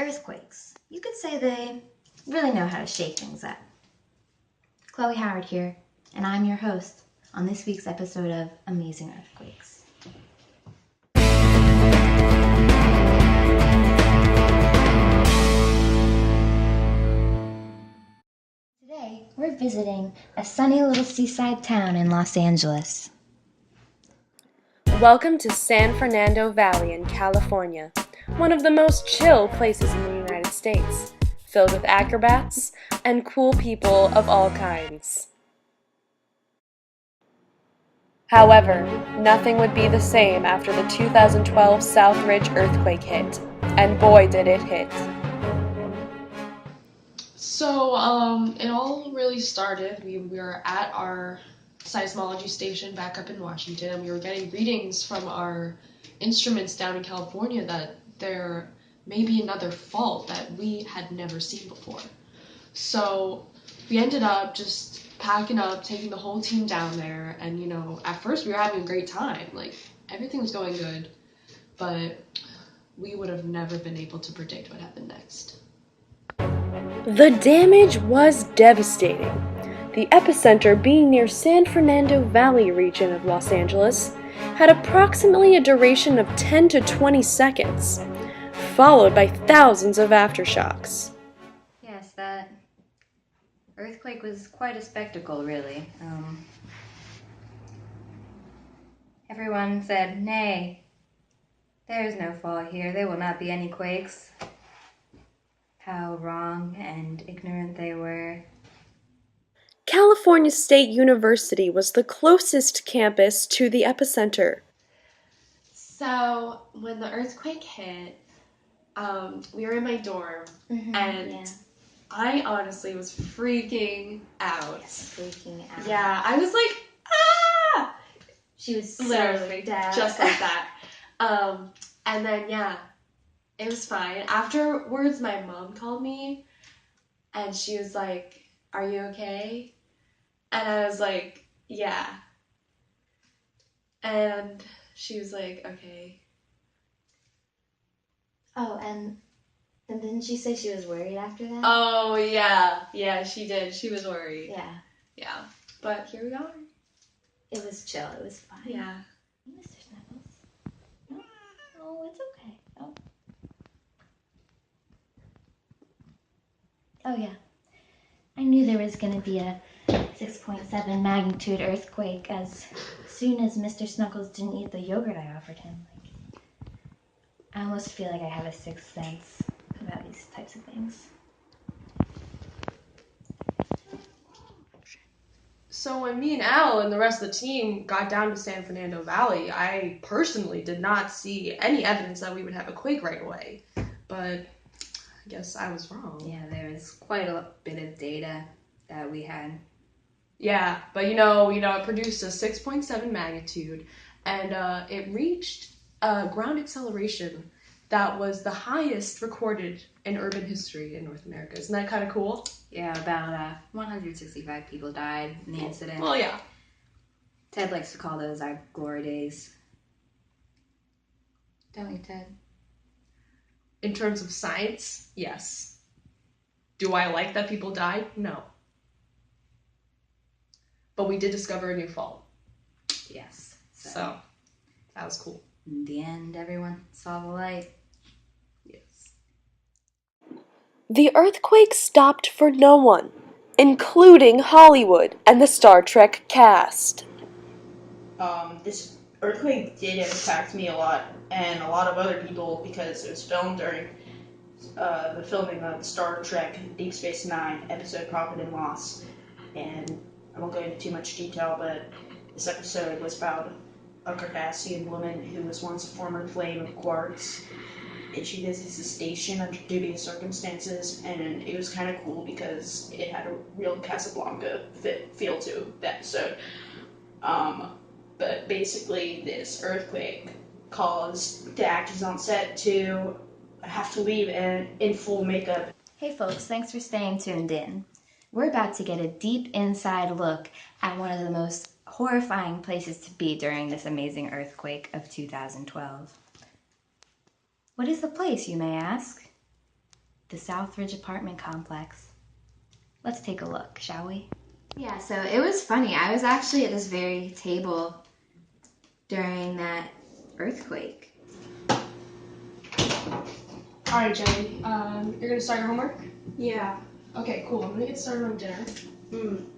Earthquakes. You could say they really know how to shake things up. Chloe Howard here, and I'm your host on this week's episode of Amazing Earthquakes. Today, we're visiting a sunny little seaside town in Los Angeles. Welcome to San Fernando Valley in California, one of the most chill places in the United States, filled with acrobats and cool people of all kinds. However, nothing would be the same after the 2012 Southridge earthquake hit, and boy did it hit. So, it all really started, we were at our seismology station back up in Washington, and we were getting readings from our instruments down in California that there may be another fault that we had never seen before. So, we ended up just packing up, taking the whole team down there, and at first we were having a great time, like, everything was going good, but we would have never been able to predict what happened next. The damage was devastating. The epicenter, being near San Fernando Valley region of Los Angeles, had approximately a duration of 10 to 20 seconds, followed by thousands of aftershocks. Yes, that earthquake was quite a spectacle, really. Everyone said, "Nay, there is no fall here. There will not be any quakes." How wrong and ignorant they were. California State University was the closest campus to the epicenter. So, when the earthquake hit, we were in my dorm, and I honestly was freaking out. Yes, freaking out. Yeah, I was like, ah! She was so Literally, freaked out. just like that. And then, it was fine. Afterwards, my mom called me, and she was like, "Are you okay?" And I was like, "Yeah." And she was like, "Okay." Oh, and didn't she say she was worried after that? Oh, yeah. Yeah, she did. She was worried. Yeah. Yeah. But here we are. It was chill. It was fine. Yeah. Mr. Snuggles. No? Oh, it's okay. Oh. Oh, yeah. I knew there was going to be a 6.7 magnitude earthquake as soon as Mr. Snuggles didn't eat the yogurt I offered him. I almost feel like I have a sixth sense about these types of things. So when me and Al and the rest of the team got down to San Fernando Valley, I personally did not see any evidence that we would have a quake right away. But I guess I was wrong. Yeah, there was quite a bit of data that we had. Yeah, but it produced a 6.7 magnitude, and it reached ground acceleration that was the highest recorded in urban history in North America. Isn't that kind of cool? Yeah, about 165 people died in the incident. Well, yeah. Ted likes to call those our glory days. Don't you, Ted? In terms of science, yes. Do I like that people died? No. But we did discover a new fault. Yes. So that was cool. In the end, everyone saw the light. Yes. The earthquake stopped for no one, including Hollywood and the Star Trek cast. This earthquake did impact me a lot, and a lot of other people, because it was filmed during the filming of Star Trek Deep Space Nine episode Profit and Loss. And I won't go into too much detail, but this episode was about a Cardassian woman who was once a former flame of quartz, and she visits the station under dubious circumstances, and it was kind of cool because it had a real Casablanca feel to the episode. But basically, this earthquake caused the actors on set to have to leave in full makeup. Hey folks, thanks for staying tuned in. We're about to get a deep inside look at one of the most horrifying places to be during this amazing earthquake of 2012. What is the place, you may ask? the Southridge apartment complex. Let's take a look, shall we? Yeah, so it was funny. I was actually at this very table during that earthquake. All right, Jenny. You're gonna start your homework. Yeah. Okay, cool. I'm gonna get started on dinner.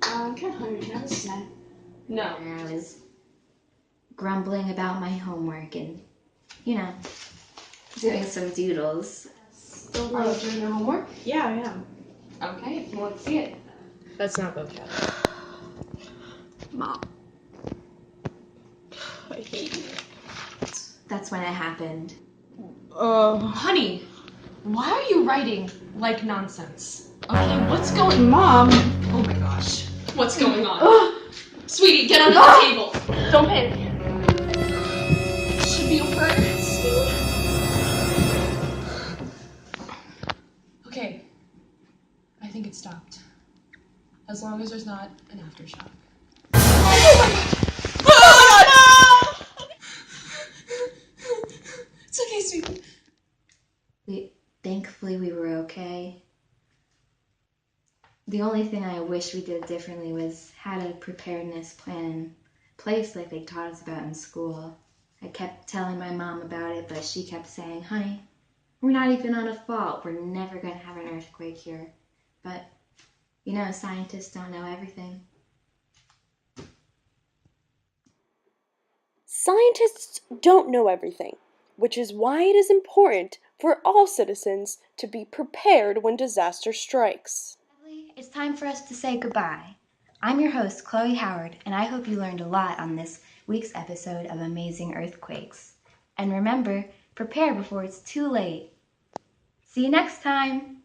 I'm kind of hungry. Can I have a snack? No. I was grumbling about my homework and, Doing some doodles. Are you doing your homework? Yeah, I am. Okay, if you want to see it. That's not vocab. Mom. I hate you. that's when it happened. Honey, why are you writing like nonsense? Okay, what's going? Mom. Oh my gosh, what's going on? Sweetie, get under the table. Don't panic. Should be over. Okay, I think it stopped. As long as there's not an aftershock. It's okay, sweetie. Thankfully we were okay. The only thing I wish we did differently was had a preparedness plan in place like they taught us about in school. I kept telling my mom about it, but she kept saying, honey, we're not even on a fault. We're never going to have an earthquake here. But, scientists don't know everything. Scientists don't know everything, which is why it is important for all citizens to be prepared when disaster strikes. It's time for us to say goodbye. I'm your host, Chloe Howard, and I hope you learned a lot on this week's episode of Amazing Earthquakes. And remember, prepare before it's too late. See you next time!